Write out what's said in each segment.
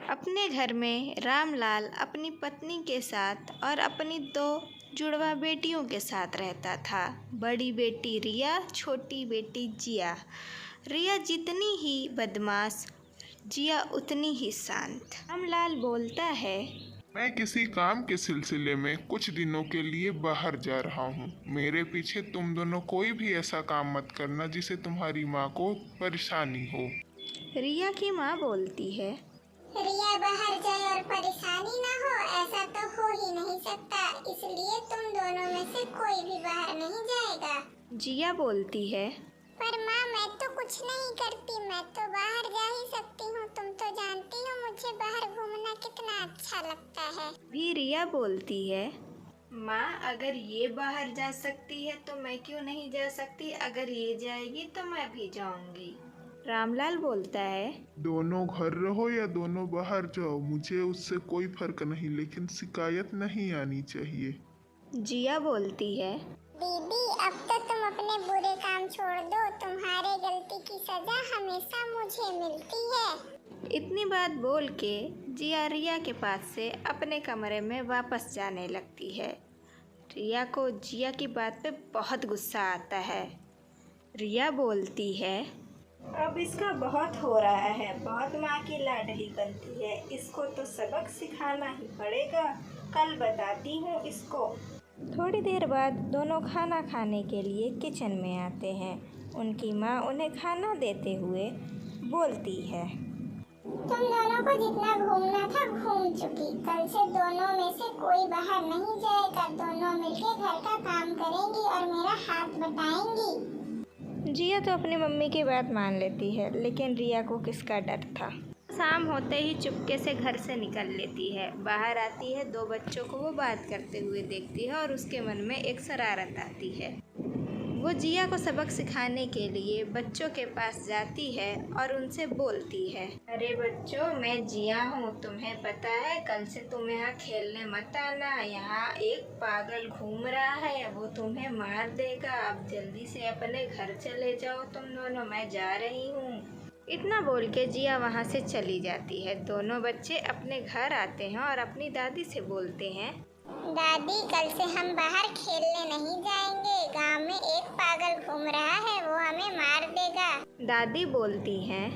अपने घर में रामलाल अपनी पत्नी के साथ और अपनी दो जुड़वा बेटियों के साथ रहता था। बड़ी बेटी रिया, छोटी बेटी जिया। रिया जितनी ही बदमाश, जिया उतनी ही शांत। रामलाल बोलता है, मैं किसी काम के सिलसिले में कुछ दिनों के लिए बाहर जा रहा हूँ। मेरे पीछे तुम दोनों कोई भी ऐसा काम मत करना जिसे तुम्हारी माँ को परेशानी हो। रिया की माँ बोलती है, रिया बाहर जाए और परेशानी ना हो, ऐसा तो हो ही नहीं सकता, इसलिए तुम दोनों में से कोई भी बाहर नहीं जाएगा। जिया बोलती है, पर माँ मैं तो कुछ नहीं करती, मैं तो बाहर जा ही सकती हूँ। तुम तो जानती हो मुझे बाहर घूमना कितना अच्छा लगता है। भी रिया बोलती है, माँ अगर ये बाहर जा सकती है तो मैं क्यों नहीं जा सकती? अगर ये जाएगी तो मैं भी जाऊंगी। रामलाल बोलता है, दोनों घर रहो या दोनों बाहर जाओ, मुझे उससे कोई फर्क नहीं, लेकिन शिकायत नहीं आनी चाहिए। जिया बोलती है, दीदी अब तो तुम अपने बुरे काम छोड़ दो, तुम्हारे गलती की सजा हमेशा मुझे मिलती है। इतनी बात बोल के जिया रिया के पास से अपने कमरे में वापस जाने लगती है। रिया को जिया की बात पे बहुत गुस्सा आता है। रिया बोलती है, अब इसका बहुत हो रहा है, बहुत माँ की लाडली बनती है, इसको तो सबक सिखाना ही पड़ेगा, कल बताती हूँ इसको। थोड़ी देर बाद दोनों खाना खाने के लिए किचन में आते हैं। उनकी माँ उन्हें खाना देते हुए बोलती है, तुम दोनों को जितना घूमना था घूम चुकी, कल से दोनों में से कोई बाहर नहीं जाएगा, दोनों मिलके घर का काम करेंगी और मेरा हाथ बटाएंगी। जिया तो अपनी मम्मी की बात मान लेती है, लेकिन रिया को किसका डर था। शाम होते ही चुपके से घर से निकल लेती है। बाहर आती है, दो बच्चों को वो बात करते हुए देखती है और उसके मन में एक शरारत आती है। वो जिया को सबक सिखाने के लिए बच्चों के पास जाती है और उनसे बोलती है, अरे बच्चों, मैं जिया हूँ, तुम्हें पता है कल से तुम यहाँ खेलने मत आना, यहाँ एक पागल घूम रहा है, वो तुम्हें मार देगा, अब जल्दी से अपने घर चले जाओ तुम दोनों, मैं जा रही हूँ। इतना बोल के जिया वहाँ से चली जाती है। दोनों बच्चे अपने घर आते हैं और अपनी दादी से बोलते हैं, दादी कल से हम बाहर खेलने नहीं जाएंगे, गांव में एक पागल घूम रहा है, वो हमें मार देगा। दादी बोलती हैं,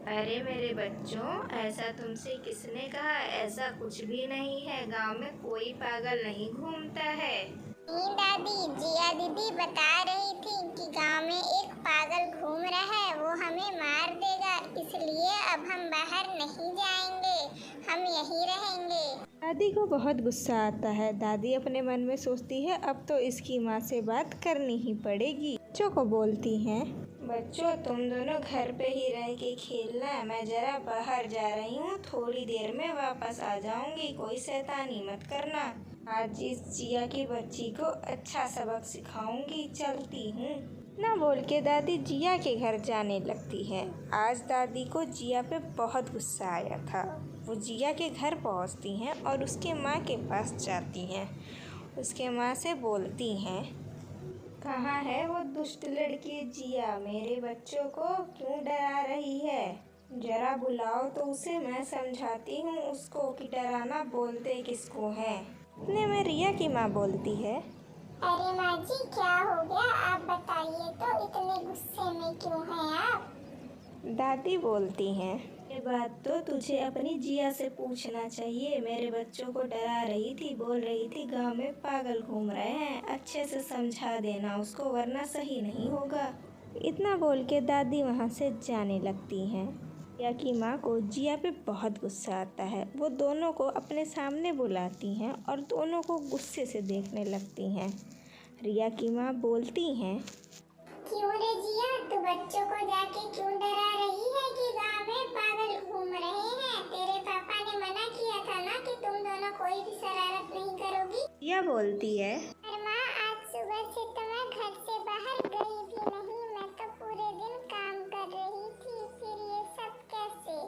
अरे मेरे बच्चों, ऐसा तुमसे किसने कहा? ऐसा कुछ भी नहीं है, गांव में कोई पागल नहीं घूमता है। नहीं दादी, जिया दीदी बता रही थी कि गांव में एक पागल घूम रहा है, वो हमें मार देगा, इसलिए अब हम बाहर नहीं जाएंगे, हम यहीं रहेंगे। दादी को बहुत गुस्सा आता है। दादी अपने मन में सोचती है, अब तो इसकी माँ से बात करनी ही पड़ेगी। बच्चों को बोलती हैं, बच्चों तुम दोनों घर पे ही रह के खेलना, मैं जरा बाहर जा रही हूँ, थोड़ी देर में वापस आ जाऊंगी, कोई शैतानी मत करना। आज इस जिया की बच्ची को अच्छा सबक सिखाऊंगी, चलती हूँ। ना बोल के दादी जिया के घर जाने लगती है। आज दादी को जिया पे बहुत गुस्सा आया था। वो जिया के घर पहुंचती हैं और उसके माँ के पास जाती हैं। उसके माँ से बोलती हैं, कहाँ है वो दुष्ट लड़की जिया? मेरे बच्चों को क्यों डरा रही है? जरा बुलाओ तो उसे, मैं समझाती हूँ उसको कि डराना बोलते किसको है। इतने में रिया की माँ बोलती है, अरे माँ जी क्या हो गया, आप बताइए तो, इतने गुस्से में क्यों हैं आप? दादी बोलती हैं, ये बात तो तुझे अपनी जिया से पूछना चाहिए, मेरे बच्चों को डरा रही थी, बोल रही थी गांव में पागल घूम रहे हैं, अच्छे से समझा देना उसको, वरना सही नहीं होगा। इतना बोल के दादी वहाँ से जाने लगती हैं। रिया की माँ को जिया पे बहुत गुस्सा आता है। वो दोनों को अपने सामने बुलाती हैं और दोनों को गुस्से से देखने लगती हैं। रिया की माँ बोलती हैं, क्यों रे जिया, तू बच्चों को जाके क्यों डरा रही है कि गांव में पागल घूम रहे हैं? तेरे पापा ने मना किया था ना कि तुम दोनों कोई भी शरारत नहीं करोगी। जिया बोलती है, पर माँ आज सुबह से तो मैं घर से बाहर गई भी नहीं, मैं तो पूरे दिन काम कर रही थी, फिर ये सब कैसे?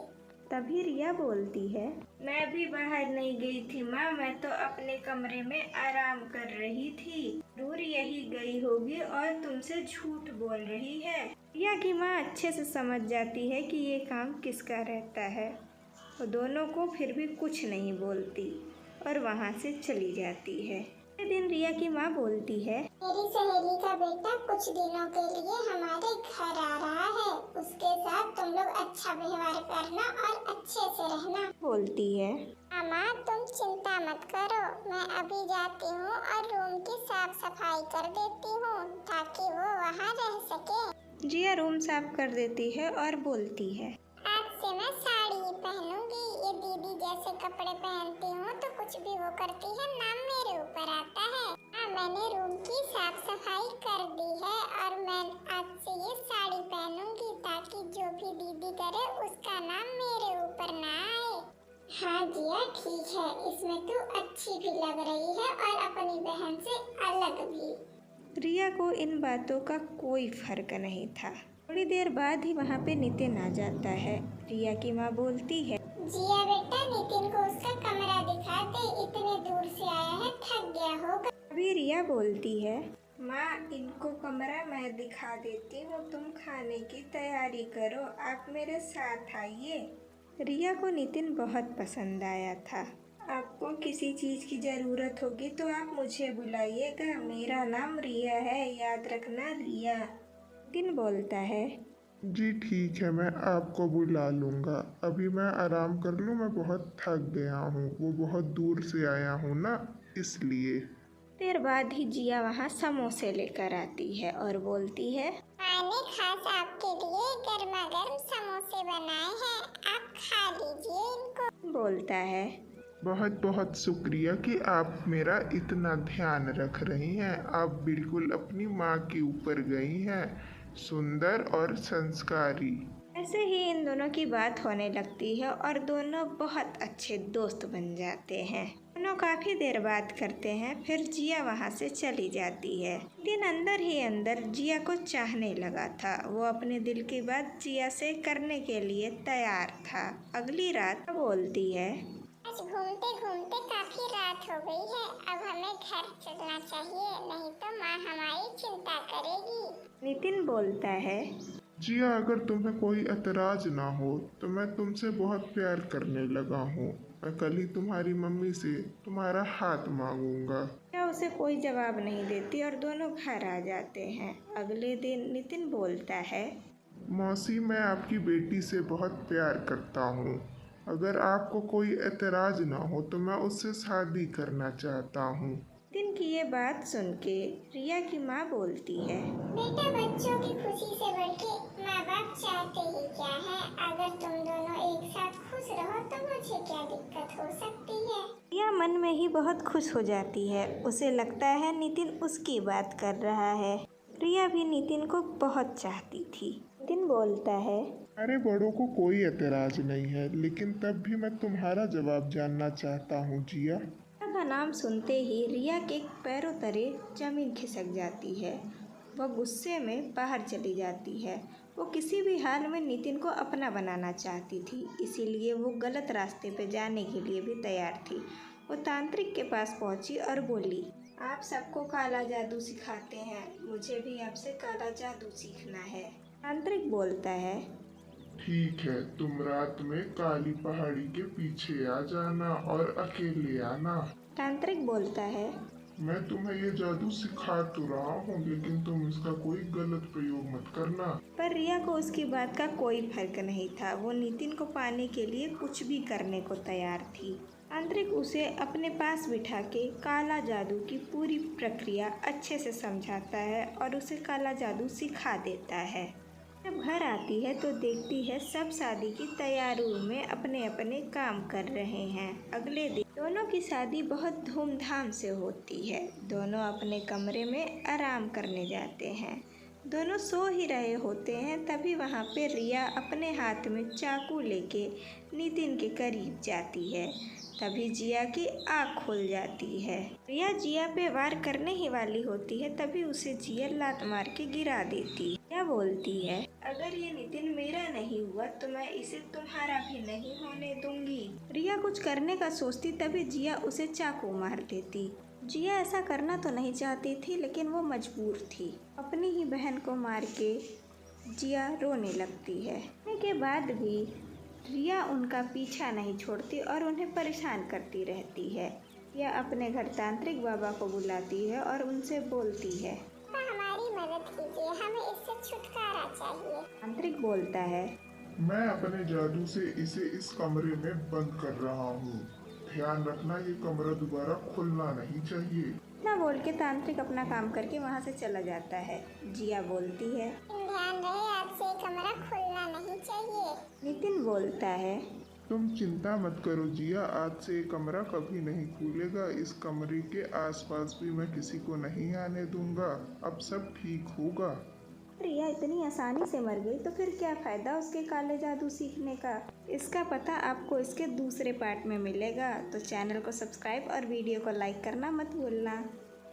तभी रिया बोलती है, मैं भी बाहर नहीं गई थी माँ, मैं तो अपने कमरे में आराम कर रही थी, जरूर यही गई होगी और तुमसे झूठ बोल रही है। रिया की माँ अच्छे से समझ जाती है कि ये काम किसका रहता है। वो दोनों को फिर भी कुछ नहीं बोलती और वहाँ से चली जाती है। एक दिन रिया की माँ बोलती है, मेरी सहेली का बेटा कुछ दिनों के लिए हमारे घर आ रहा है, उसके साथ तुम लोग अच्छा व्यवहार करना और अच्छे से रहना। बोलती है, माँ तुम चिंता मत करो, मैं अभी जाती हूँ और रूम की साफ सफाई कर देती हूँ ताकि वो वहाँ रह सके। जिया रूम साफ कर देती है और बोलती है, आज से मैं साड़ी ही पहनूंगी। ये दीदी जैसे कपड़े पहनती हूँ तो कुछ भी वो करती है, नाम मेरे ऊपर आता है। हाँ, मैंने रूम की साफ सफाई कर दी है और मैं आज से ये साड़ी पहनूंगी ताकि जो भी दीदी करे उसका नाम मेरे ऊपर ना आए। हाँ जिया ठीक है, इसमें तू अच्छी भी लग रही है और अपनी बहन से अलग भी। रिया को इन बातों का कोई फर्क नहीं था। थोड़ी देर बाद ही वहाँ पे नितिन आ जाता है। रिया की माँ बोलती है, जिया बेटा नितिन को उसका कमरा दिखा दे, इतने दूर से आया है, थक गया होगा। अभी रिया बोलती है, माँ इनको कमरा मैं दिखा देती हूँ, तुम खाने की तैयारी करो, आप मेरे साथ आइए। रिया को नितिन बहुत पसंद आया था। आपको किसी चीज़ की ज़रूरत होगी तो आप मुझे बुलाइएगा, मेरा नाम रिया है, याद रखना रिया। नितिन बोलता है, जी ठीक है, मैं आपको बुला लूँगा। अभी मैं आराम कर लूँ, मैं बहुत थक गया हूँ, वो बहुत दूर से आया हूँ ना, इसलिए। देर बाद ही जिया वहाँ समोसे लेकर आती है और बोलती है, मैंने खास आपके लिए गर्मा गर्म समोसे बनाए हैं, आप खा लीजिए इनको। बोलता है, बहुत बहुत शुक्रिया कि आप मेरा इतना ध्यान रख रही हैं। आप बिल्कुल अपनी माँ के ऊपर गई हैं, सुंदर और संस्कारी। ऐसे ही इन दोनों की बात होने लगती है और दोनों बहुत अच्छे दोस्त बन जाते हैं। दोनों काफ़ी देर बात करते हैं, फिर जिया वहाँ से चली जाती है। दिन अंदर ही अंदर जिया को चाहने लगा था। वो अपने दिल की बात जिया से करने के लिए तैयार था। अगली रात बोलती है, आज घूमते घूमते काफी रात हो गई है, अब हमें घर चलना चाहिए, नहीं तो माँ हमारी चिंता करेगी। नितिन बोलता है, जिया अगर तुम्हें कोई एतराज ना हो तो मैं तुमसे बहुत प्यार करने लगा हूँ। मैं कल ही तुम्हारी मम्मी से तुम्हारा हाथ मांगूंगा। क्या उसे कोई जवाब नहीं देती और दोनों घर आ जाते हैं। अगले दिन नितिन बोलता है, मौसी मैं आपकी बेटी से बहुत प्यार करता हूँ। अगर आपको कोई एतराज ना हो तो मैं उससे शादी करना चाहता हूँ। नितिन की ये बात सुन के रिया की माँ बोलती है, बेटा बच्चों की खुशी से बढ़ के माँ बाप चाहते ही क्या है, अगर तुम दोनों एक साथ खुश रहो तो मुझे क्या दिक्कत हो सकती है। रिया मन में ही बहुत खुश हो जाती है। उसे लगता है नितिन उसकी बात कर रहा है। रिया भी नितिन को बहुत चाहती थी। नितिन बोलता है, अरे बड़ों को कोई एतराज नहीं है, लेकिन तब भी मैं तुम्हारा जवाब जानना चाहता हूँ जिया। रिया का नाम सुनते ही रिया के पैरों तले जमीन खिसक जाती है। वह गुस्से में बाहर चली जाती है। वो किसी भी हाल में नितिन को अपना बनाना चाहती थी, इसीलिए वो गलत रास्ते पे जाने के लिए भी तैयार थी। वो तांत्रिक के पास पहुंची और बोली, आप सबको काला जादू सिखाते हैं, मुझे भी आपसे काला जादू सीखना है। तांत्रिक बोलता है, ठीक है, तुम रात में काली पहाड़ी के पीछे आ जाना और अकेले आना। तांत्रिक बोलता है, मैं तुम्हें ये जादू सिखा तो रहा हूँ, लेकिन तुम इसका कोई गलत प्रयोग मत करना। पर रिया को उसकी बात का कोई फर्क नहीं था। वो नितिन को पाने के लिए कुछ भी करने को तैयार थी। तांत्रिक उसे अपने पास बिठा के काला जादू की पूरी प्रक्रिया अच्छे से समझाता है और उसे काला जादू सिखा देता है। जब घर आती है तो देखती है सब शादी की तैयारियों में अपने अपने काम कर रहे हैं। अगले दिन दोनों की शादी बहुत धूमधाम से होती है। दोनों अपने कमरे में आराम करने जाते हैं। दोनों सो ही रहे होते हैं, तभी वहाँ पे रिया अपने हाथ में चाकू लेके नितिन के करीब जाती है। तभी जिया की आँख खुल जाती है। रिया जिया पे वार करने ही वाली होती है, तभी उसे जिया लात मार के गिरा देती है। रिया बोलती है, अगर ये नितिन मेरा नहीं हुआ तो मैं इसे तुम्हारा भी नहीं होने दूंगी। रिया कुछ करने का सोचती, तभी जिया उसे चाकू मार देती। जिया ऐसा करना तो नहीं चाहती थी, लेकिन वो मजबूर थी। अपनी ही बहन को मार के जिया रोने लगती है। रोने के बाद भी रिया उनका पीछा नहीं छोड़ती और उन्हें परेशान करती रहती है। यह अपने घर तांत्रिक बाबा को बुलाती है और उनसे बोलती है, हमारी मदद कीजिए, हमें इससे छुटकारा चाहिए। तांत्रिक बोलता है, मैं अपने जादू से इसे इस कमरे में बंद कर रहा हूँ। ध्यान रखना ये कमरा दोबारा खुलना नहीं चाहिए। इतना बोल के तांत्रिक अपना काम करके वहाँ से चला जाता है। जिया बोलती है, ध्यान रहे आज से कमरा खुलना नहीं चाहिए। नितिन बोलता है, तुम चिंता मत करो जिया, आज से ये कमरा कभी नहीं खुलेगा। इस कमरे के आसपास भी मैं किसी को नहीं आने दूंगा। अब सब ठीक होगा। रिया इतनी आसानी से मर गई तो फिर क्या फ़ायदा उसके काले जादू सीखने का। इसका पता आपको इसके दूसरे पार्ट में मिलेगा। तो चैनल को सब्सक्राइब और वीडियो को लाइक करना मत भूलना।